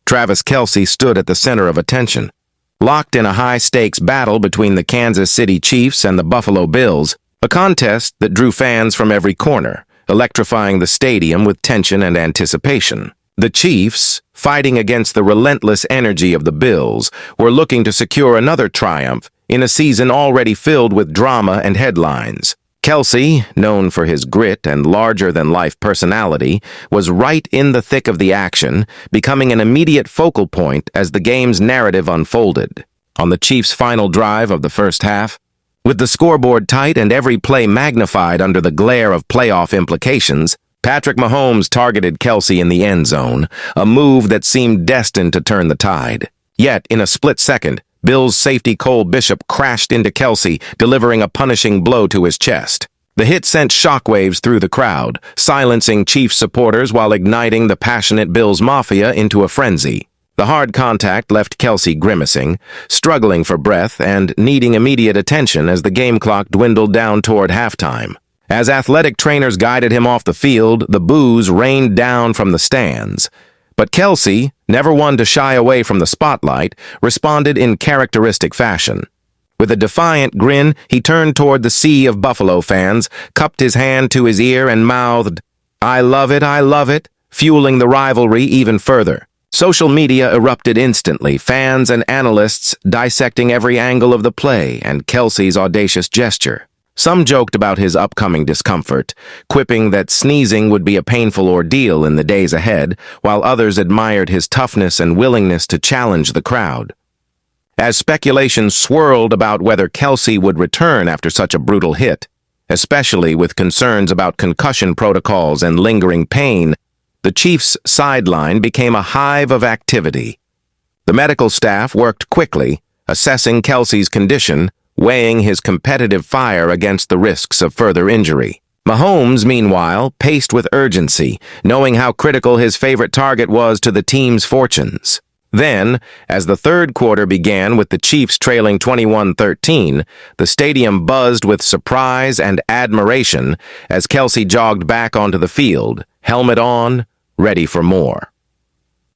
Travis Kelce stood at the center of attention. Locked in a high-stakes battle between the Kansas City Chiefs and the Buffalo Bills, a contest that drew fans from every corner, electrifying the stadium with tension and anticipation. The Chiefs, fighting against the relentless energy of the Bills, were looking to secure another triumph in a season already filled with drama and headlines. Kelce, known for his grit and larger-than-life personality, was right in the thick of the action, becoming an immediate focal point as the game's narrative unfolded. On the Chiefs' final drive of the first half, with the scoreboard tight and every play magnified under the glare of playoff implications, Patrick Mahomes targeted Kelce in the end zone, a move that seemed destined to turn the tide. Yet, in a split second, Bills safety Cole Bishop crashed into Kelce, delivering a punishing blow to his chest. The hit sent shockwaves through the crowd, silencing Chiefs supporters while igniting the passionate Bills Mafia into a frenzy. The hard contact left Kelce grimacing, struggling for breath and needing immediate attention as the game clock dwindled down toward halftime. As athletic trainers guided him off the field, the boos rained down from the stands. But Kelce, never one to shy away from the spotlight, responded in characteristic fashion. With a defiant grin, he turned toward the sea of Buffalo fans, cupped his hand to his ear and mouthed, I love it," fueling the rivalry even further. Social media erupted instantly, fans and analysts dissecting every angle of the play and Kelce's audacious gesture. Some joked about his upcoming discomfort, quipping that sneezing would be a painful ordeal in the days ahead, while others admired his toughness and willingness to challenge the crowd. As speculation swirled about whether Kelce would return after such a brutal hit, especially with concerns about concussion protocols and lingering pain, the Chiefs' sideline became a hive of activity. The medical staff worked quickly, assessing Kelce's condition, weighing his competitive fire against the risks of further injury. Mahomes, meanwhile, paced with urgency, knowing how critical his favorite target was to the team's fortunes. Then, as the third quarter began with the Chiefs trailing 21-13, the stadium buzzed with surprise and admiration as Kelce jogged back onto the field, helmet on, ready for more.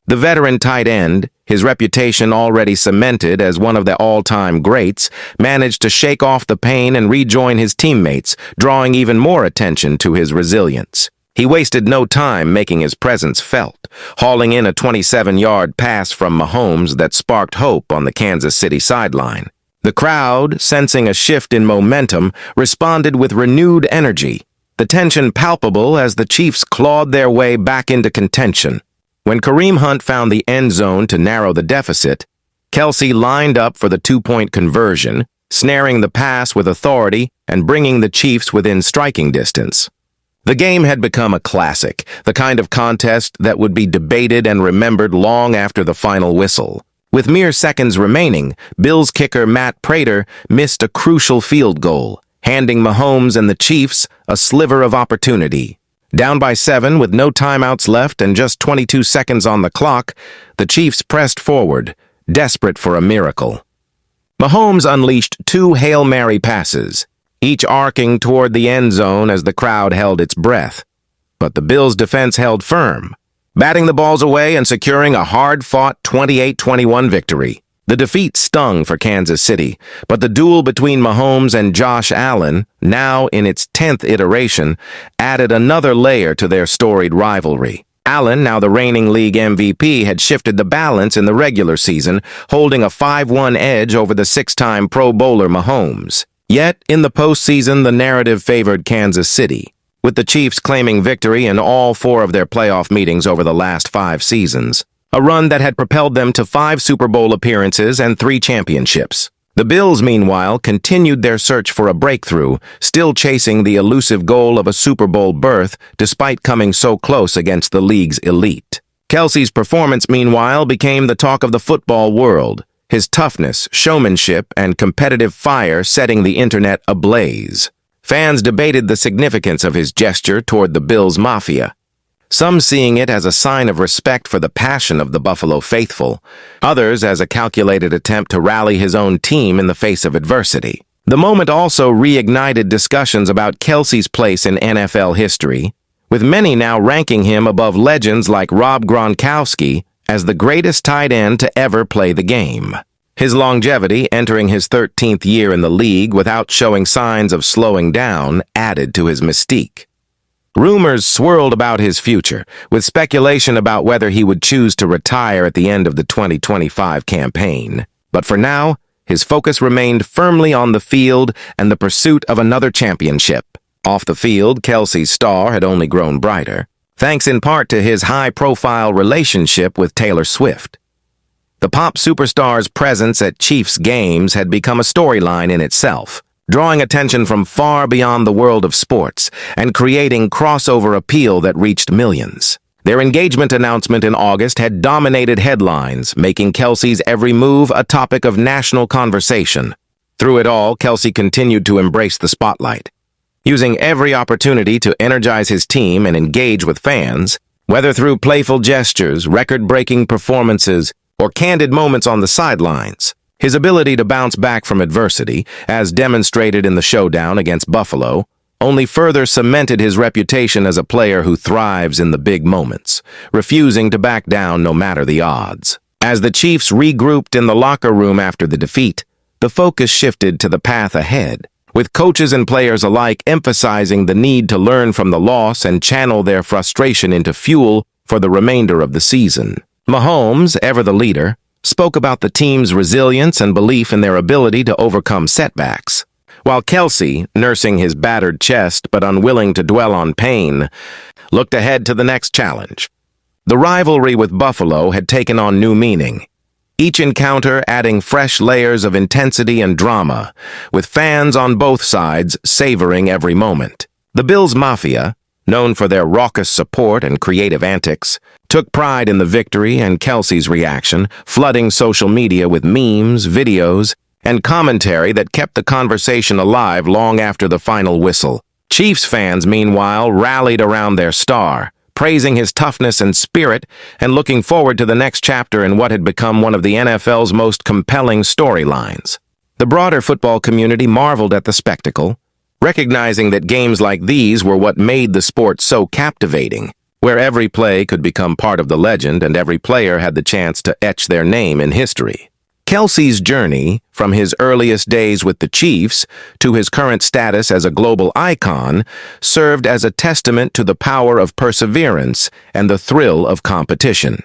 The veteran tight end, his reputation already cemented as one of the all-time greats, managed to shake off the pain and rejoin his teammates, drawing even more attention to his resilience. He wasted no time making his presence felt, hauling in a 27-yard pass from Mahomes that sparked hope on the Kansas City sideline. The crowd, sensing a shift in momentum, responded with renewed energy, the tension palpable as the Chiefs clawed their way back into contention. When Kareem Hunt found the end zone to narrow the deficit, Kelce lined up for the two-point conversion, snaring the pass with authority and bringing the Chiefs within striking distance. The game had become a classic, the kind of contest that would be debated and remembered long after the final whistle. With mere seconds remaining, Bills kicker Matt Prater missed a crucial field goal, handing Mahomes and the Chiefs a sliver of opportunity. Down by 7 with no timeouts left and just 22 seconds on the clock, the Chiefs pressed forward, desperate for a miracle. Mahomes unleashed 2 Hail Mary passes, each arcing toward the end zone as the crowd held its breath. But the Bills' defense held firm, batting the balls away and securing a hard-fought 28-21 victory. The defeat stung for Kansas City, but the duel between Mahomes and Josh Allen, now in its 10th iteration, added another layer to their storied rivalry. Allen, now the reigning league MVP, had shifted the balance in the regular season, holding a 5-1 edge over the 6-time Pro Bowler Mahomes. Yet, in the postseason, the narrative favored Kansas City, with the Chiefs claiming victory in all 4 of their playoff meetings over the last 5 seasons. A run that had propelled them to 5 Super Bowl appearances and 3 championships. The Bills, meanwhile, continued their search for a breakthrough, still chasing the elusive goal of a Super Bowl berth despite coming so close against the league's elite. Kelce's performance, meanwhile, became the talk of the football world, his toughness, showmanship, and competitive fire setting the internet ablaze. Fans debated the significance of his gesture toward the Bills Mafia, some seeing it as a sign of respect for the passion of the Buffalo faithful, others as a calculated attempt to rally his own team in the face of adversity. The moment also reignited discussions about Kelce's place in NFL history, with many now ranking him above legends like Rob Gronkowski as the greatest tight end to ever play the game. His longevity, entering his 13th year in the league without showing signs of slowing down, added to his mystique. Rumors swirled about his future, with speculation about whether he would choose to retire at the end of the 2025 campaign. But for now, his focus remained firmly on the field and the pursuit of another championship. Off the field, Kelce's star had only grown brighter, thanks in part to his high-profile relationship with Taylor Swift. The pop superstar's presence at Chiefs games had become a storyline in itself, drawing attention from far beyond the world of sports and creating crossover appeal that reached millions. Their engagement announcement in August had dominated headlines, making Kelce's every move a topic of national conversation. Through it all, Kelce continued to embrace the spotlight, using every opportunity to energize his team and engage with fans, whether through playful gestures, record-breaking performances, or candid moments on the sidelines. His ability to bounce back from adversity, as demonstrated in the showdown against Buffalo, only further cemented his reputation as a player who thrives in the big moments, refusing to back down no matter the odds. As the Chiefs regrouped in the locker room after the defeat, the focus shifted to the path ahead, with coaches and players alike emphasizing the need to learn from the loss and channel their frustration into fuel for the remainder of the season. Mahomes, ever the leader, spoke about the team's resilience and belief in their ability to overcome setbacks, while Kelce, nursing his battered chest but unwilling to dwell on pain, looked ahead to the next challenge. The rivalry with Buffalo had taken on new meaning, each encounter adding fresh layers of intensity and drama, with fans on both sides savoring every moment. The Bills Mafia, known for their raucous support and creative antics, took pride in the victory and Kelce's reaction, flooding social media with memes, videos, and commentary that kept the conversation alive long after the final whistle. Chiefs fans, meanwhile, rallied around their star, praising his toughness and spirit and looking forward to the next chapter in what had become one of the NFL's most compelling storylines. The broader football community marveled at the spectacle, recognizing that games like these were what made the sport so captivating, where every play could become part of the legend and every player had the chance to etch their name in history. Kelce's journey, from his earliest days with the Chiefs to his current status as a global icon, served as a testament to the power of perseverance and the thrill of competition.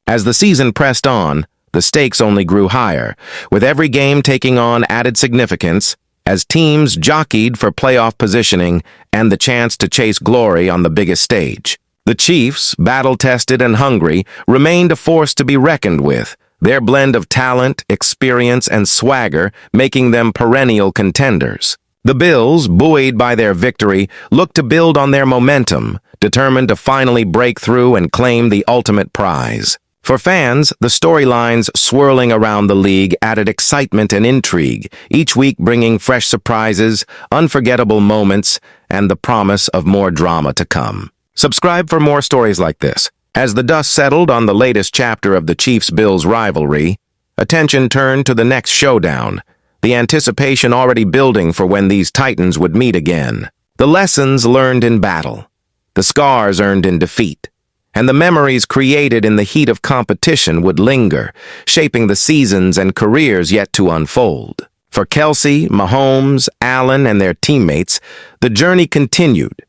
As the season pressed on, the stakes only grew higher, with every game taking on added significance as teams jockeyed for playoff positioning and the chance to chase glory on the biggest stage. The Chiefs, battle-tested and hungry, remained a force to be reckoned with, their blend of talent, experience, and swagger making them perennial contenders. The Bills, buoyed by their victory, looked to build on their momentum, determined to finally break through and claim the ultimate prize. For fans, the storylines swirling around the league added excitement and intrigue, each week bringing fresh surprises, unforgettable moments, and the promise of more drama to come. Subscribe for more stories like this. As the dust settled on the latest chapter of the Chiefs-Bills rivalry, attention turned to the next showdown, the anticipation already building for when these titans would meet again. The lessons learned in battle, the scars earned in defeat, and the memories created in the heat of competition would linger, shaping the seasons and careers yet to unfold. For Kelce, Mahomes, Allen, and their teammates, the journey continued,